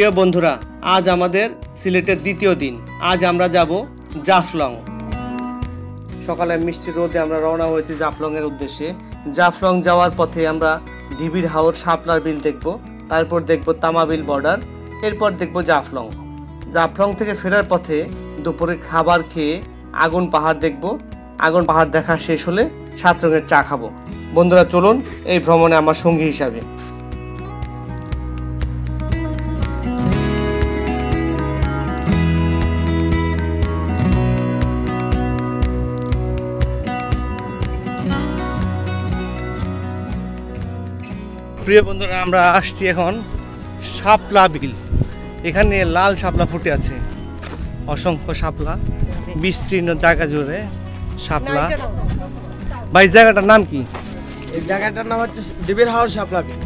প্রিয় বন্ধুরা, আজ আমাদের সিলেটের দ্বিতীয় দিন। আজ আমরা যাব জাফলং। সকালে মিষ্টি রোদে আমরা রওনা হয়েছি জাফলংয়ের উদ্দেশ্যে। জাফলং যাওয়ার পথে আমরা ঢিবির হাওর শাপলার বিল দেখব, তারপর দেখব তামাবিল বর্ডার, এরপর দেখব জাফলং। জাফলং থেকে ফেরার পথে দুপুরে খাবার খেয়ে আগুন পাহাড় দেখব। আগুন পাহাড় দেখা শেষ হলে 7 রঙের চা খাবো। বন্ধুরা চলুন এই ভ্রমণে আমার সঙ্গী হিসাবে। প্রিয় বন্ধুরা, আমরা আসছি এখন শাপলা বিল। এখানে লাল শাপলা ফুটে আছে, অসংখ্য শাপলা, বিস্তীর্ণ জায়গা জুড়ে শাপলা। ভাই জায়গাটার নাম কি? এই জায়গাটার নাম হচ্ছে ঢিবির হাওর শাপলা বিল।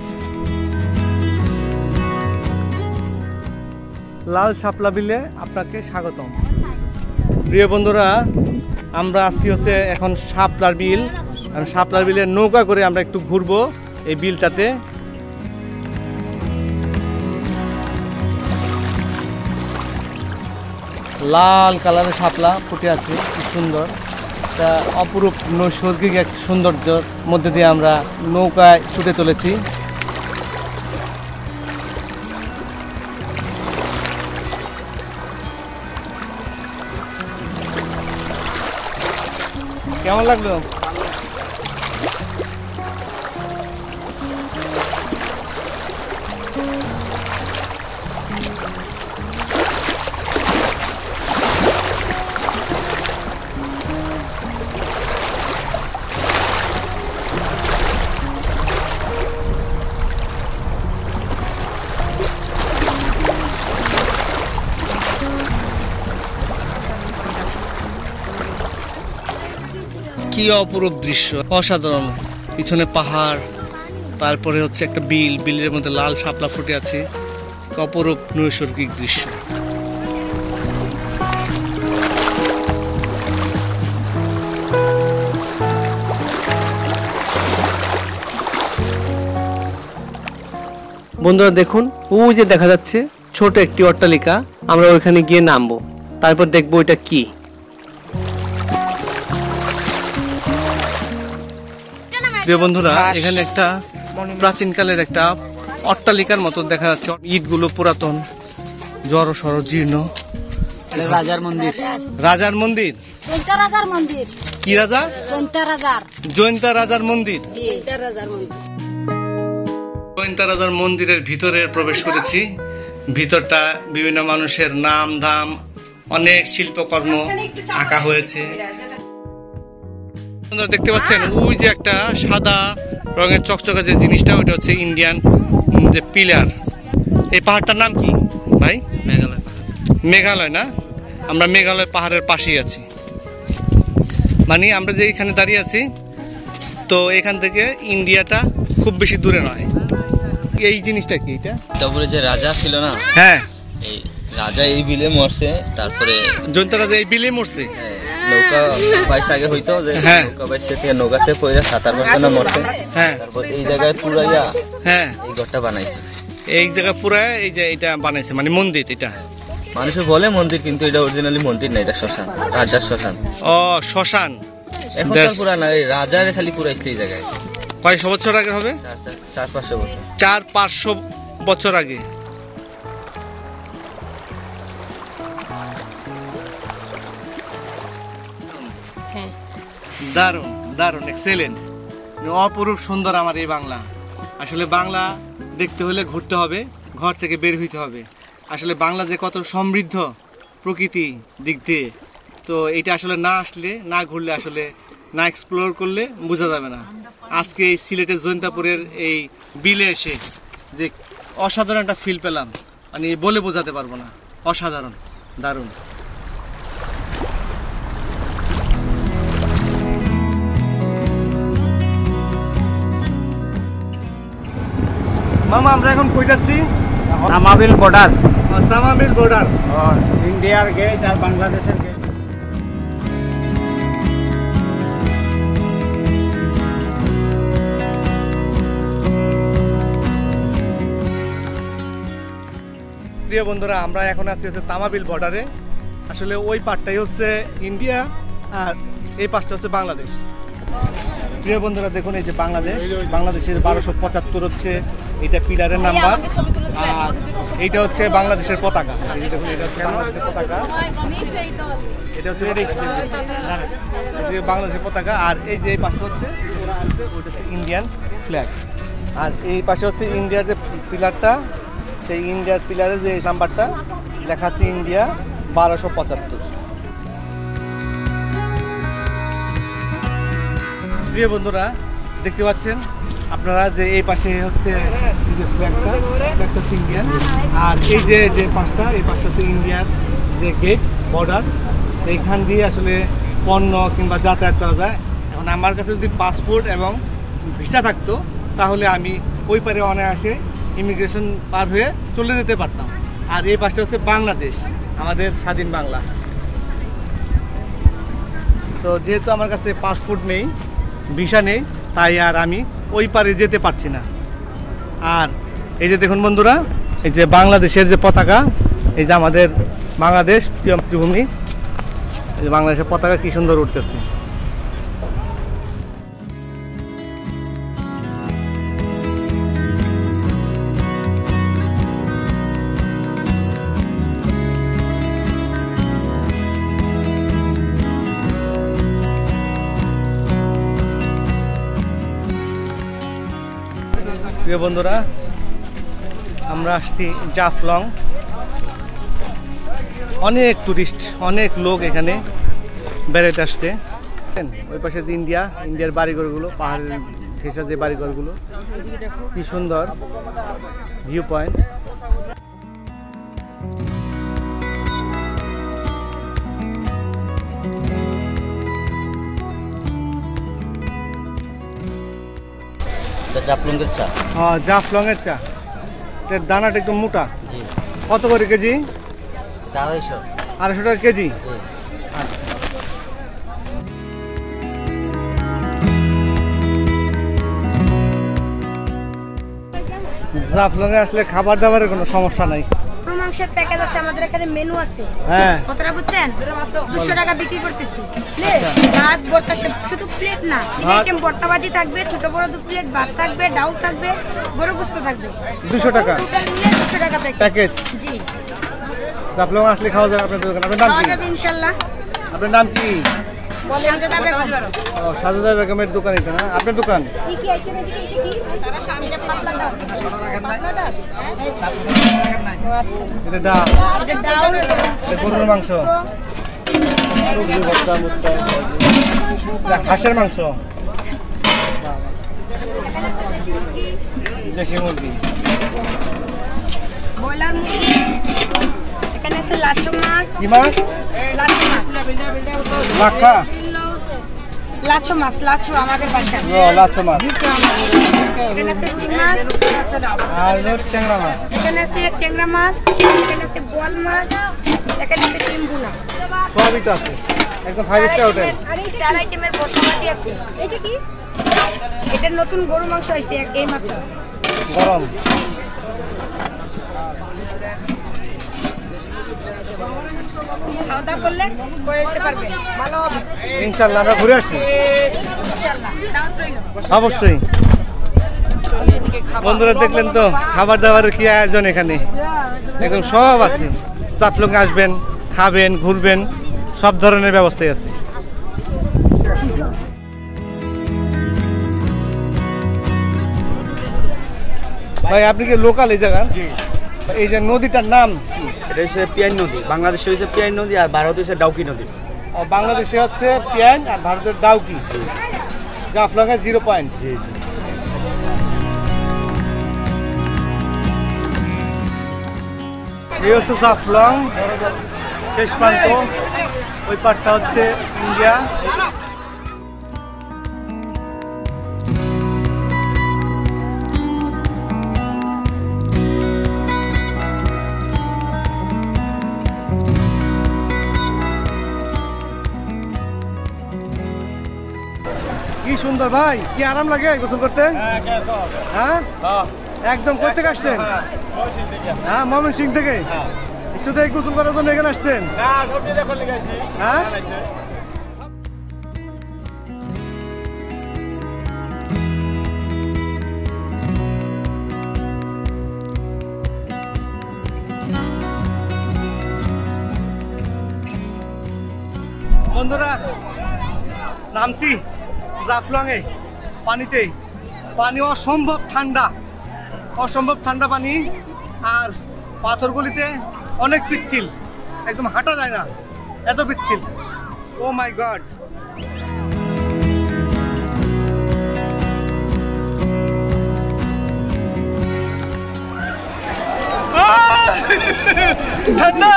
লাল শাপলা বিলে আপনাকে স্বাগতম। প্রিয় বন্ধুরা, আমরা আসছি হচ্ছে এখন শাপলার বিল। শাপলার বিলের নৌকা করে আমরা একটু ঘুরবো এই বিলটাতে। লাল কালারের শাপলা ফুটে আছে, কি সুন্দর। একটা অপরূপ নৈসর্গিক এক সৌন্দর্যের মধ্যে দিয়ে আমরা নৌকায় ছুটে চলেছি। কেমন লাগলো? কি অপরূপ দৃশ্য, অসাধারণ। পিছনে পাহাড়, তারপরে হচ্ছে একটা বিল, বিলের মধ্যে লাল শাপলা ফুটে আছে। অপরূপ নৈসর্গিক দৃশ্য। বন্ধুরা দেখুন, ওই যে দেখা যাচ্ছে ছোট একটি অট্টালিকা। আমরা ওইখানে গিয়ে নামবো, তারপর দেখবো এটা কি। প্রিয় বন্ধুরা, এখানে একটা প্রাচীনকালের একটা অট্টালিকার মতো দেখা যাচ্ছে। ইটগুলো পুরাতন, জড় সড় জীর্ণ। রাজার মন্দির। রাজার মন্দির? রাজার মন্দির। কি রাজা? জয়ন্তা রাজার মন্দির। জয়ন্তা রাজার মন্দিরের ভিতরে প্রবেশ করেছি। ভিতরটা বিভিন্ন মানুষের নাম ধাম, অনেক শিল্পকর্ম আঁকা হয়েছে। দেখতে পাচ্ছেন ওই যে একটা সাদা রঙের চকচকা যে জিনিসটা, ওইটা হচ্ছে ইন্ডিয়ান যে পিলার। এই পাহাড়টার নাম কি ভাই? মেঘালয়। মেঘালয় না? আমরা মেঘালয় পাহাড়ের পাশেই আছি। মানে আমরা যে এখানে দাঁড়িয়ে আছি, তো এখান থেকে ইন্ডিয়াটা খুব বেশি দূরে নয়। এই জিনিসটা কি? এটা তারপরে যে রাজা ছিল না, হ্যাঁ, এই রাজা এই বিলে মরছে। তারপরে জয়ন্তা রাজা এই বিলে মরছে। নৌকা বাইশ আগে হইতো যে নৌকা বাইশ থেকে নৌকাতে পয়রা সাঁতার কাটতে না মরছে। হ্যাঁ, তারপর এই জায়গায় পুরাইয়া হ্যাঁ এই ঘরটা বানাইছে। এই জায়গা পুরা এই যে এটা বানাইছে, মানে মন্দির। এটা মানুষে বলে মন্দির, কিন্তু এটা অরিজিনালি মন্দির না, এটা শ্মশান, রাজার শ্মশান। ও, শ্মশান। এখন তার পুরা না, এই রাজার খালি পুরাইছে এই জায়গায়। কয়শো বছর আগে হবে? 400-500 বছর। 400-500 বছর আগে। দারুণ দারুণ, এক্সেলেন্ট, অপরূপ সুন্দর আমার এই বাংলা। আসলে বাংলা দেখতে হলে ঘুরতে হবে, ঘর থেকে বের হইতে হবে। আসলে বাংলা যে কত সমৃদ্ধ প্রকৃতি দিক দিয়ে, তো এটা আসলে না আসলে, না ঘুরলে, আসলে না এক্সপ্লোর করলে বোঝা যাবে না। আজকে এই সিলেটের জৈন্তাপুরের এই বিলে এসে যে অসাধারণ একটা ফিল পেলাম, মানে বলে বোঝাতে পারবো না। অসাধারণ, দারুণ। মামা, আমরা এখন কই যাচ্ছি? তামাবিল বর্ডার। তামাবিল বর্ডার, ইন্ডিয়ার গেট আর বাংলাদেশের গেট। প্রিয় বন্ধুরা, আমরা এখন আছি হচ্ছে তামাবিল বর্ডারে। আসলে ওই পারটাই হচ্ছে ইন্ডিয়া আর এই পাশটা হচ্ছে বাংলাদেশ। প্রিয় বন্ধুরা দেখুন, এই যে বাংলাদেশের 1275 হচ্ছে এটা পিলারের নাম্বার, আর এইটা হচ্ছে বাংলাদেশের পতাকা। এই যে দেখুন, এটা হচ্ছে বাংলাদেশের পতাকা, এটা হচ্ছে বাংলাদেশের পতাকা। আর এই যে এই পাশটা হচ্ছে ওইটা হচ্ছে ইন্ডিয়ান ফ্ল্যাগ। আর এই পাশে হচ্ছে ইন্ডিয়ার যে পিলারটা, সেই ইন্ডিয়ার পিলারের যে নাম্বারটা লেখা আছে ইন্ডিয়া 1275। প্রিয় বন্ধুরা দেখতে পাচ্ছেন আপনারা যে এই পাশে হচ্ছে ফ্ল্যাগটা হচ্ছে ইন্ডিয়ান, আর এই যে পাশটা, এই পাশটা হচ্ছে ইন্ডিয়ার যে গেট বর্ডার, এইখান দিয়ে আসলে পণ্য কিংবা যাতায়াত করা যায়। এখন আমার কাছে যদি পাসপোর্ট এবং ভিসা থাকতো তাহলে আমি ওই পারে অনায়াসে ইমিগ্রেশন পার হয়ে চলে যেতে পারতাম। আর এই পাশটা হচ্ছে বাংলাদেশ, আমাদের স্বাধীন বাংলা। তো যেহেতু আমার কাছে পাসপোর্ট নেই, ভিসা নেই, তাই আর আমি ওই পারে যেতে পারছি না। আর এই যে দেখুন বন্ধুরা, এই যে বাংলাদেশের যে পতাকা, এই যে আমাদের বাংলাদেশ প্রিয় মাতৃভূমি, এই যে বাংলাদেশের পতাকা কি সুন্দর উঠতেছে। প্রিয় বন্ধুরা, আমরা আসছি জাফলং। অনেক টুরিস্ট, অনেক লোক এখানে বেড়াতে আসছে। ওই পাশে যে ইন্ডিয়ার বাড়িঘরগুলো, পাহাড়ের ঘেঁষা যে বাড়িঘরগুলো, কি সুন্দর ভিউ পয়েন্ট। জাফলংয়ের চা। হ্যাঁ, জাফলংয়ের চা। এর দানাটা একটু মোটা। জি। কত করে কেজি? 250। 250 টাকা কেজি। জাফলংয়ে আসলে খাবার দাবারের কোনো সমস্যা নাই। মাংসের প্যাকেজ আছে, আমাদের এখানে মেনু আছে। হ্যাঁ, কতটা বুঝছেন? 200 টাকা বিক্রি করতেছি। প্লেট ভাত ভর্তা, শুধু প্লেট না, আইটেম ভর্তা ভাজি থাকবে, ছোট বড় 2 প্লেট ভাত থাকবে, ডাউল থাকবে, গরু গোশত থাকবে। 200 টাকা টোটাল মিলে 200 টাকা প্যাকেজ। জি, জাফলং আসলে খাওয়া যাবে। আপনাদের দোকান, আপনার নাম খাওয়া কি? যাবে ইনশাআল্লাহ। আপনার নাম কি? সাজেদা বেগম। ও, সাজেদা বেগমের দোকান এটা না? আপনার দোকান? কি কি আইটেম এদিকে? এটা কি? তারা সামনে পাতলা ডাল। পাতলা ডাল? এই যে। ও আচ্ছা। এটা ডাল, এটা ডাউল, এটা গরুর মাংস, সবজি ভর্তা, মুক্তা, এটা হাঁসের মাংস, দেশি মুরগি, ব্রয়লার মুরগি। এখানে আছে লাচো মাছ। কি মাছ? লাচো মাছ। লাক্ষা? লাচো মাছ, লাচো আমাদের ভাষা। ও, লাচ্ছা মাছ। এখানে আছে রুই মাছ, আর ট্যাংরা মাছ। এখানে আছে ট্যাংরা মাছ, এখানে আছে বোয়াল মাছ, এখানে আছে টিম্বুনা। সবই তো আছে, একদম 5 স্টার হোটেল। 4 আইটেমের ভর্তা ভাজি আছে। এটা কি? এটা নতুন গরু মাংস হইছে এই মাত্র। গরম। খাওয়া দাওয়া করলে করে দিতে পারবেন, ভালো হবে ইনশাআল্লাহ। আমরা ঘুরে আসি ইনশাআল্লাহ। দাওয়াত রইল। অবশ্যই। বন্ধুরা দেখলেন তো খাবার দাবারের কি আয়োজন, এখানে একদম সব আছে। জাফলং আসবেন, খাবেন, ঘুরবেন, সব ধরনের ব্যবস্থাই আছে। ভাই আপনি কি লোকাল এই জায়গা? এই যে নদীটার নাম? এটা হচ্ছে পিয়াইন নদী, বাংলাদেশে হচ্ছে পিয়াইন নদী, আর ভারতে হচ্ছে ডাউকি নদী। বাংলাদেশে হচ্ছে পিয়াইন আর ভারতের ডাউকি। জাফলং এর 0 পয়েন্ট। জি জি। এই হচ্ছে জাফলং শেষ প্রান্ত, ওই পারটা হচ্ছে ইন্ডিয়া। কি সুন্দর ভাই, কি আরাম লাগে গোসল করতে। হ্যাঁ, একদম কই থেকে আসছেন? হ্যাঁ, ময়মনসিংহ থেকে। শুধু এই গোসল করার জন্য এখানে আসছেন? হ্যাঁ, বন্ধুরা নামছি জাফলং এ পানিতে। পানি অসম্ভব ঠান্ডা পানি, আর পাথরগুলিতে অনেক পিচ্ছিল, একদম হাঁটা যায় না, এত পিচ্ছিল। ও মাই গড! ঠান্ডা!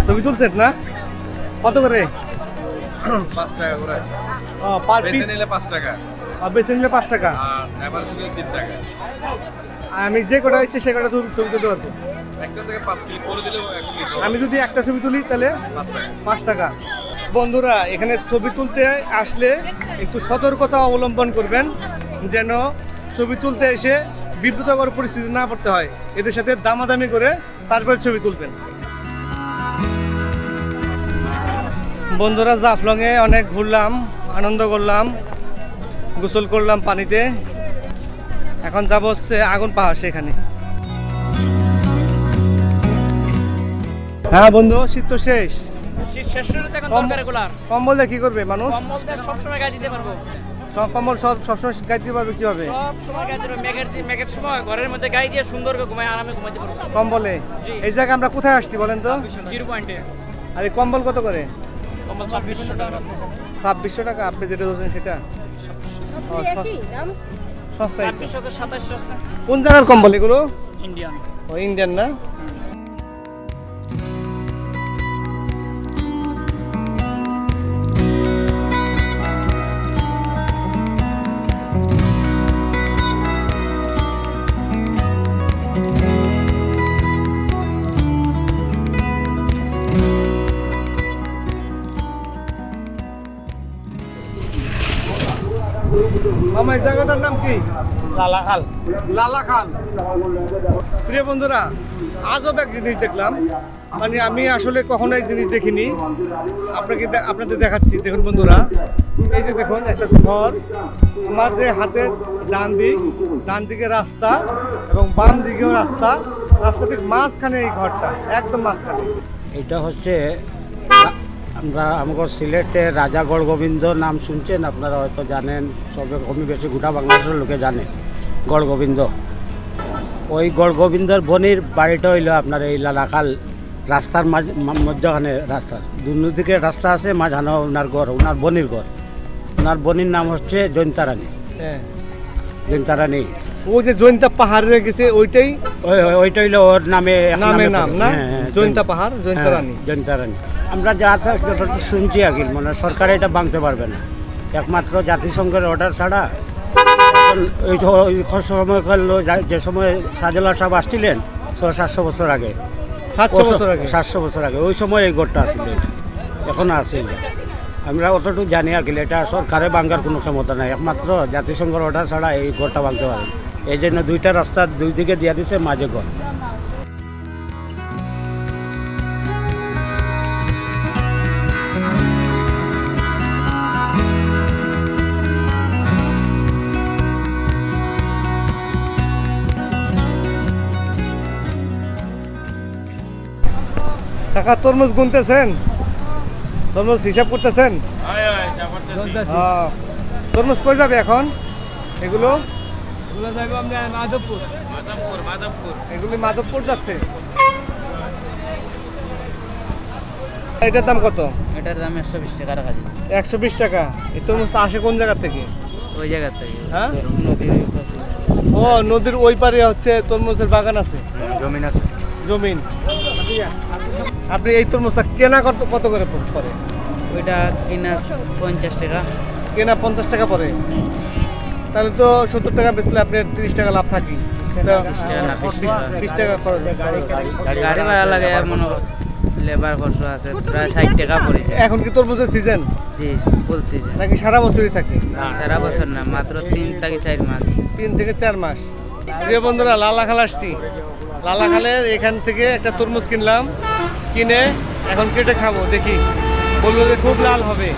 ছবি তুলছেন না? কত করে? 5 টাকা করে। পার বেশি পিস নিলে 5 টাকা বেশি নিলে 5 টাকা। আর এভারেজ নিলে 3 টাকা। আমি যে কটা ইচ্ছে সে কটা ছবি তুলতে পারবো। একটা থেকে 5 ক্লিক করে দিলে এখন নিতে আমি যদি একটা ছবি তুলি তাহলে 5 টাকা। 5 টাকা। বন্ধুরা এখানে ছবি তুলতে আসলে একটু সতর্কতা অবলম্বন করবেন, যেন ছবি তুলতে এসে বিব্রতকর পরিস্থিতি না পড়তে হয়। এদের সাথে দামাদামি করে তারপর ছবি তুলবেন। বন্ধুরা জাফলংয়ে অনেক ঘুরলাম, আনন্দ করলাম, গোসল করলাম পানিতে। এখন যাব হচ্ছে আগুন পাহাড়, সেখানে। হ্যাঁ বন্ধু, শীত তো শেষ। কম্বল দিয়ে কি করবে মানুষ? সবসময় গাড়ি দিতে পারবো, কম্বল সবসময় গাইতে পারবে কিভাবে? সবসময় গাড়ি দিতে মেঘের সময় ঘরের মধ্যে গাড়ি দিয়ে সুন্দর করে ঘুমায় আরামে ঘুমাইতে পারবো কম্বলে। এই জায়গায় আমরা কোথায় আসছি বলেন তো? 0 পয়েন্টে। আর এই কম্বল কত করে? কম্বল 2600 টাকা। 2600 টাকা? আপনি যেটা ধরছেন সেটা সস্তায়। 2600 তো 2700। কোন জায়গার কম্বল এগুলো? ইন্ডিয়ান। ও ইন্ডিয়ান না? মামা এই জায়গাটার নাম কি? লালাখাল। লালাখাল। প্রিয় বন্ধুরা, আজব এক জিনিস দেখলাম, মানে আমি আসলে কখনো এই জিনিস দেখিনি। আপনাদের দেখাচ্ছি। দেখুন বন্ধুরা, এই যে দেখুন একটা ঘর, আমাদের হাতের ডান দিকে রাস্তা এবং বাম দিকেও রাস্তা ঠিক মাঝখানে এই ঘরটা, একদম মাঝখানে। এটা হচ্ছে আমরা আমাদের সিলেটের রাজা গড়গোবিন্দ নাম শুনছেন, আপনারা হয়তো জানেন, সবে কমই বেশি গোটা বাংলাদেশের লোকে জানে গড়গোবিন্দ। ওই গড়গোবিন্দর বনির বাড়িটা হইল আপনার এই লালাখাল রাস্তার মধ্যখানে। রাস্তার দুদিকে রাস্তা আছে, মাঝখানে ওনার ঘর, ওনার বনির ঘর। ওনার বনির নাম হচ্ছে জৈন্তারানী। হ্যাঁ, জৈন্তারানী। ও যে জৈন্তা পাহাড় রয়ে গেছে ওইটাই, ওইটা হইলো ওর নামে নাম না? জৈন্তা পাহাড়, জৈন্তারানী। জৈন্তারানী। আমরা যা শুনছি আর কি, মানে সরকার এটা ভাঙতে পারবে না, একমাত্র জাতিসংঘের অর্ডার ছাড়া। ওই সময় করলো যে সময় শাহজালাল সাহেব আসছিলেন 700 বছর আগে, 700 বছর আগে, ওই সময় এই ঘরটা আসছিল, এখনো আছে। আমরা অতটুকু জানি আর কি, এটা সরকারে ভাঙার কোনো ক্ষমতা নাই, একমাত্র জাতিসংঘের অর্ডার ছাড়া এই ঘরটা ভাঙতে পারে। এই জন্য দুইটা রাস্তা দুই দিকে দিয়ে দিছে, মাঝে ঘর। টাকা তরমুজ গুনতেছেন? তরমুজ হিসাব করতেছেন? তরমুজ কই যাবে এখন এগুলো? এগুলি মাধবপুর যাচ্ছে। এটার দাম কত? এটার দাম 120 টাকা রাখা যায়। 120 টাকা। এই তরমুজটা আসে কোন জায়গা থেকে? ওই জায়গা থেকে। হ্যাঁ, নদীর ও নদীর ওই পারে হচ্ছে তরমুজের বাগান আছে, জমিন আছে। জমিন। আপনি এই তরমুজটা কেনা কত করে পড়ে? ওইটা কিনা 50 টাকা। কেনা 50 টাকা পড়ে? তাহলে তো 70 টাকা বেচলে আপনার 30 টাকা লাভ থাকি। 20 টাকা খরচ। গাড়ি ভাড়া লাগে মনে হয়। লেবার খরচ আছে প্রায় 60 টাকা পড়ে যায়। এখন কি তরমুজের সিজন জি ফুল সিজন, নাকি সারা বছরই থাকে? সারা বছর না, মাত্র 3 থেকে 4 মাস। 3 থেকে 4 মাস। প্রিয় বন্ধুরা, লালাখাল আসছি। লালাখালের এখান থেকে একটা তরমুজ কিনলাম, কিনে এখন কেটে খাবো, দেখি বললো যে খুব লাল হবে।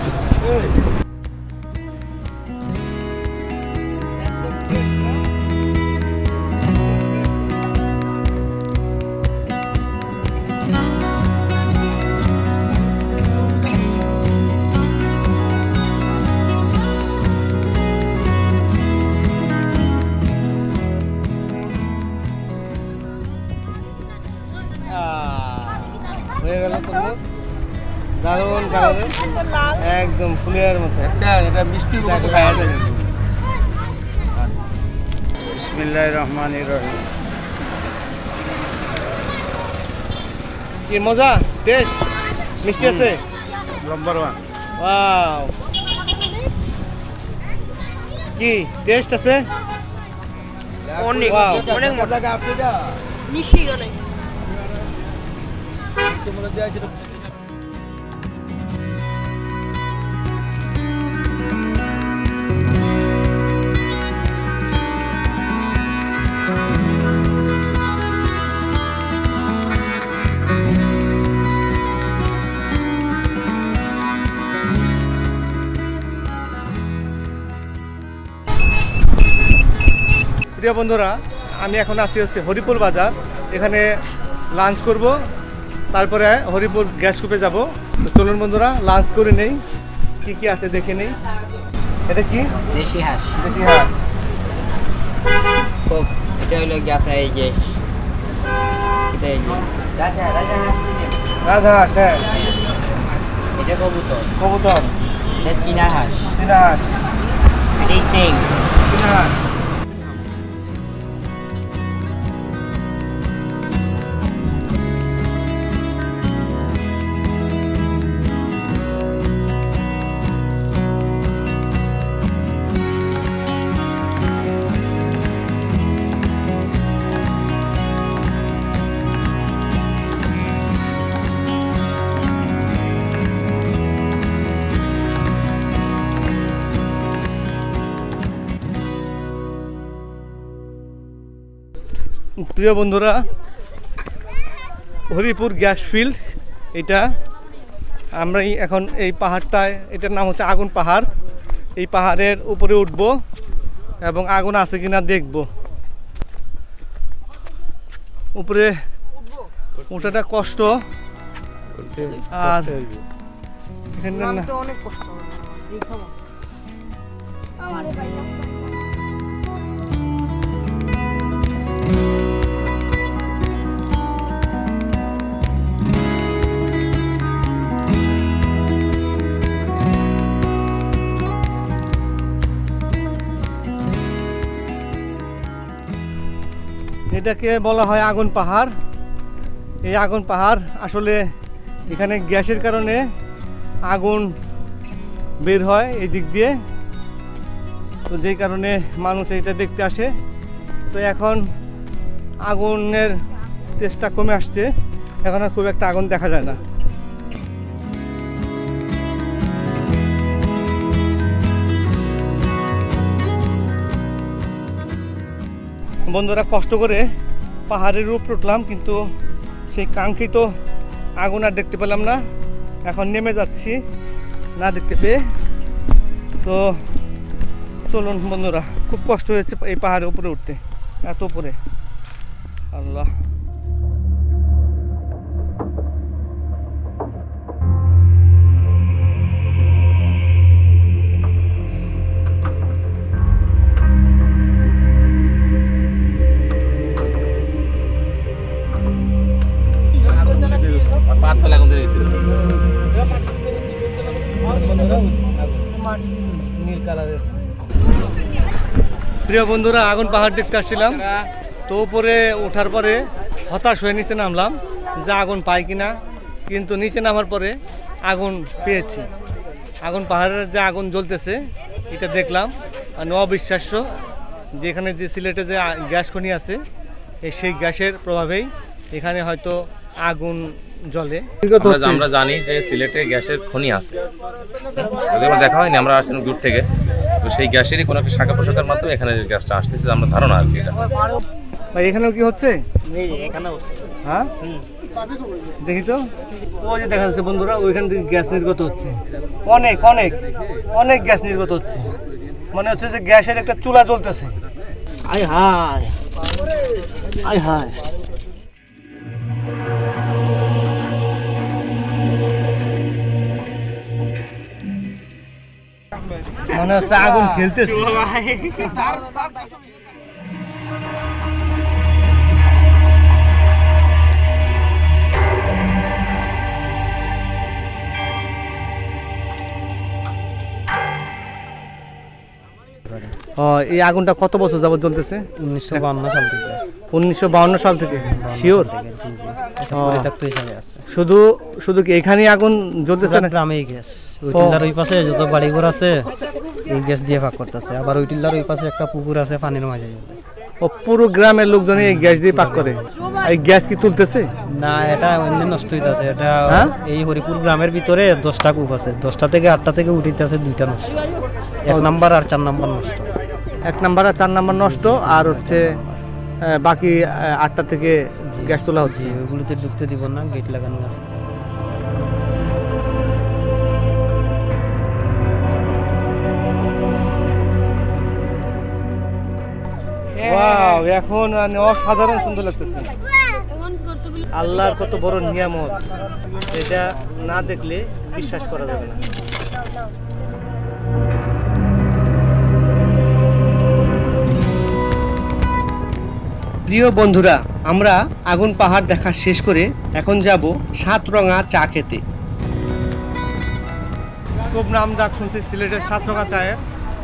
হয়ে গেল তরমুজ, দারুণ কালারের, একদম ফুলের মতো। এটা মিষ্টির মতো খাওয়া যায়। বিসমিল্লাহির রহমানির রহিম। কি মজা, টেস্ট মিষ্টি আছে, নাম্বার 1। ওয়াও, কি টেস্ট আছে, অনেক ওয়াও। অনেক মজা। মিষ্টি অনেক। প্রিয় বন্ধুরা, আমি এখন আছি হচ্ছে হরিপুর বাজার। এখানে লাঞ্চ করব, তারপরে হরিপুর গ্যাস কুপে যাব। তো চলুন বন্ধুরা, লাঞ্চ করে নেই, কি কি আছে দেখে নেই। এটা কি? দেশি হাঁস। দেশি হাঁস। খুব এটা হলো কি আপনার এই যে এটা এই যে রাজহাঁস, রাজহাঁস, হ্যাঁ। এটা কবুতর, কবুতর। এটা চীনা হাঁস, চীনা হাঁস, এটাই সেম। চীনা হাঁস। প্রিয় বন্ধুরা, হরিপুর গ্যাস ফিল্ড এটা। আমরা এখন এই পাহাড়টায়, এটার নাম হচ্ছে আগুন পাহাড়। এই পাহাড়ের উপরে উঠব এবং আগুন আছে কিনা দেখব। উপরে ওঠাটা কষ্ট, আর এখানে না অনেক কষ্ট। এটাকে বলা হয় আগুন পাহাড়। এই আগুন পাহাড় আসলে এখানে গ্যাসের কারণে আগুন বের হয় এই দিক দিয়ে, তো যেই কারণে মানুষ এটা দেখতে আসে। তো এখন আগুনের তেজটা কমে আসছে, এখন আর খুব একটা আগুন দেখা যায় না। বন্ধুরা, কষ্ট করে পাহাড়ের উপর উঠলাম, কিন্তু সেই কাঙ্ক্ষিত আগুন আর দেখতে পেলাম না। এখন নেমে যাচ্ছি না দেখতে পেয়ে। তো চলুন বন্ধুরা, খুব কষ্ট হয়েছে এই পাহাড়ের উপরে উঠতে, এত উপরে। আল্লাহ, প্রিয় বন্ধুরা, আগুন পাহাড় দেখতে আসছিলাম। তো উপরে ওঠার পরে হতাশ হয়ে নিচে নামলাম যে আগুন পাই কিনা, কিন্তু নিচে নামার পরে আগুন পেয়েছি। আগুন পাহাড়ের যে আগুন জ্বলতেছে এটা দেখলাম, মানে অবিশ্বাস্য। যেখানে যে সিলেটে যে গ্যাস খনি আছে, সেই গ্যাসের প্রভাবেই এখানে হয়তো আগুন জ্বলে। আমরা জানি যে সিলেটে গ্যাসের খনি আছে, আমরা দেখা হয়নি, আমরা আসছিলাম দূর থেকে, তো সেই গ্যাসেরই কোনো একটা শাখা পোশাকের মাধ্যমে এখানে গ্যাসটা আসতেছে, আমরা ধারণা আর কি এটা। ভাই এখানেও কি হচ্ছে? এখানেও হ্যাঁ দেখি তো, ওই যে দেখা যাচ্ছে বন্ধুরা, ওইখান থেকে গ্যাস নির্গত হচ্ছে, অনেক অনেক অনেক গ্যাস নির্গত হচ্ছে, মনে হচ্ছে যে গ্যাসের একটা চুলা জ্বলতেছে। আয় হায় আয় হায়, মনে হচ্ছে আগুন খেলতেছে। এই আগুনটা কত বছর যাবত জ্বলতেছে? 1952 সাল থেকে। 1952 সাল থেকে? শিওর? শুধু শুধু কি এখানেই আগুন জ্বলতেছে না? গ্রামেই গ্যাস, ওই টিল্লার ওই পাশে যত বাড়িঘর আছে এই গ্যাস দিয়ে ভাগ করতেছে, আবার ওই টিল্লার ওই পাশে একটা পুকুর আছে পানির মাঝে। ও পুরো গ্রামের লোকজন এই গ্যাস দিয়ে পাক করে। এই গ্যাস কি তুলতেছে? না, এটা এমনি নষ্ট হইতাছে। এটা এই হরিপুর গ্রামের ভিতরে 10টা কূপ আছে, 10টা থেকে 8টা থেকে উঠিতেছে 2টা নষ্ট, 1 নাম্বার আর 4 নাম্বার নষ্ট। 1 নাম্বার আর 4 নাম্বার নষ্ট, আর হচ্ছে বাকি 8টা থেকে গ্যাস তোলা হচ্ছে। ওইগুলোতে ঢুকতে দিব না, গেট লাগানো আছে। ওয়াও, এখন অসাধারণ সুন্দর লাগতেছে। আল্লাহর কত বড় নিয়ামত, এটা না দেখলে বিশ্বাস করা যাবে না। প্রিয় বন্ধুরা, আমরা আগুন পাহাড় দেখা শেষ করে এখন যাব সাতরঙা চা খেতে। খুব নাম ডাক শুনছি সিলেটের সাতরঙা চায়ের,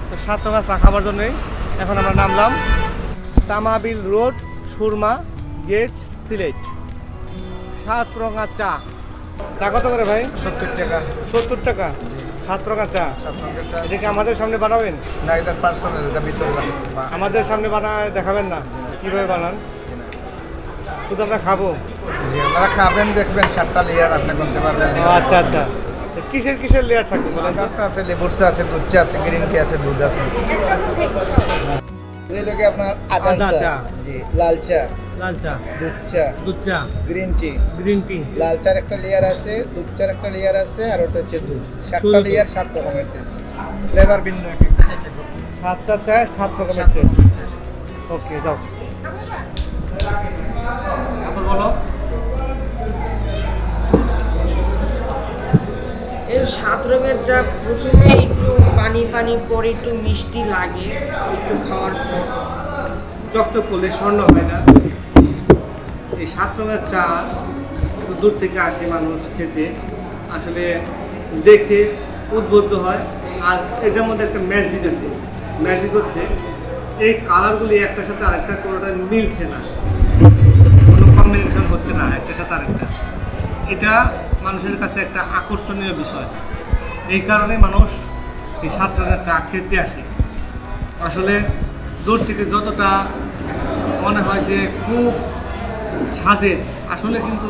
তো সাতরঙা চা খাবার জন্যই এখন আমরা নামলাম তামাবিল রোড, সুরমা গেট, সিলেট। সাতরঙা চা, চা কত করে ভাই? 70 টাকা। 70 টাকা সাতরঙা চা। এটা কি আমাদের সামনে বানাবেন? না, এটা পার্সোনাল, এটা ভিতরে আমাদের সামনে বানায় দেখাবেন না কিভাবে বানান? শুধু আমরা খাবো? জি, আপনারা খাবেন, দেখবেন 7টা লেয়ার আপনি করতে পারবেন। আচ্ছা আচ্ছা, কিসের কিসের লেয়ার থাকবে? চা আছে, লেবুর চা আছে, দুধ চা আছে, গ্রিন টি আছে, দুধ আছে। এই লোকে আপনার আদা চা, জি, লাল চা, লাল চা, দুধ চা, গ্রিন টি, লাল চার একটা লেয়ার আছে, দুধ চার একটা লেয়ার আছে, আর ওটা হচ্ছে দুধ। 7টা লেয়ার, 7 রকমের টেস্ট, ফ্লেভার ভিন্ন। 7টা চা 7 রকমের টেস্ট। ওকে, যাও তারপর বলো। এর 7 রঙের চা প্রথমে একটু পানি পানি, পরে একটু মিষ্টি লাগে, একটু খাওয়ার পর চকচক করলে স্বর্ণ হয় না। এই 7 রঙের চা দূর থেকে আসে মানুষ খেতে, আসলে দেখে উদ্বুদ্ধ হয়। আর এটার মধ্যে একটা ম্যাজিক আছে। ম্যাজিক হচ্ছে এই কালারগুলি একটার সাথে আরেকটা কোনোটা মিলছে না, কোনো কম্বিনেশন হচ্ছে না একটার সাথে আরেকটা। এটা মানুষের কাছে একটা আকর্ষণীয় বিষয়, এই কারণে মানুষ এই 7 রঙের চা খেতে আসে। আসলে দূর থেকে যতটা মনে হয় যে খুব স্বাদের, আসলে কিন্তু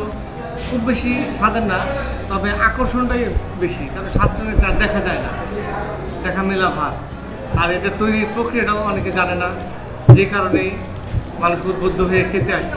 খুব বেশি স্বাদের না, তবে আকর্ষণটাই বেশি, কারণ 7 রঙের চা দেখা যায় না, দেখা মেলা ভার। আর এটা তৈরির প্রক্রিয়াটাও অনেকে জানে না, যে কারণেই মানুষ উদ্বুদ্ধ হয়ে খেতে আসে।